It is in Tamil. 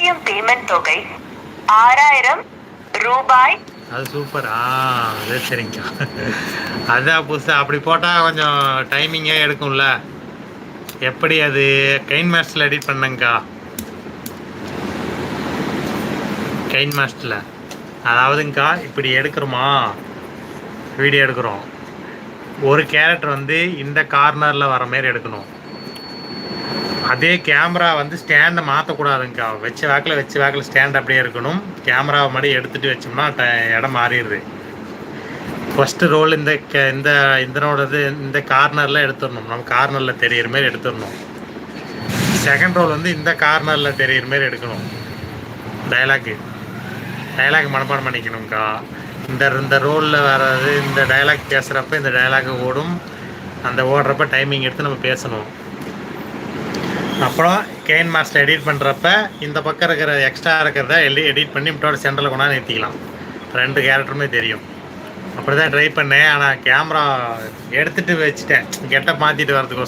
பேடிஎம் பேமெண்ட் தொகை 6000 ரூபாய். அது சூப்பர். அது சரிங்கக்கா. அதான் புதுசாக அப்படி போட்டால் கொஞ்சம் டைமிங்கே எடுக்கும்ல. எப்படி அது கைன் மாஸ்டரில் எடிட் பண்ணேங்க்கா. கைன் மாஸ்டரில் அதாவதுங்கக்கா இப்படி எடுக்கிறோமா, வீடியோ எடுக்கிறோம், ஒரு கேரக்டர் வந்து இந்த கார்னரில் வர மாரி எடுக்கணும். அதே கேமரா வந்து ஸ்டாண்டை மாற்றக்கூடாதுங்கக்கா. வச்ச வாக்கில் ஸ்டாண்ட் அப்படியே இருக்கணும். கேமராவை மாதிரி எடுத்துகிட்டு வச்சோம்னா இடம் மாறிடுது. ஃபஸ்ட்டு ரோல் இதனோடது இந்த கார்னரில் எடுத்துடணும். நம்ம கார்னரில் தெரிகிற மாரி எடுத்துடணும். செகண்ட் ரோல் வந்து இந்த கார்னரில் தெரிகிற மாரி எடுக்கணும். டைலாக் மனப்பாடம் பண்ணிக்கணுங்க்கா. இந்த ரோலில் வர்றது, இந்த டைலாக் பேசுகிறப்ப இந்த டைலாக் ஓடும். அந்த ஓடுறப்ப டைமிங் எடுத்து நம்ம பேசணும். அப்புறம் கெயின் மாஸ்டர் எடிட் பண்ணுறப்ப இந்த பக்கம் இருக்கிற எக்ஸ்ட்ரா இருக்கிறத எடிட் பண்ணி விட்டோட சென்டரில் கொண்டாந்து நிறுத்திக்கலாம். 2 கேரக்டருமே தெரியும். அப்படி தான் ட்ரை பண்ணேன். ஆனால் கேமரா எடுத்துகிட்டு வச்சுட்டேன், கெட்டப் மாற்றிட்டு வரதுக்கோசரம்.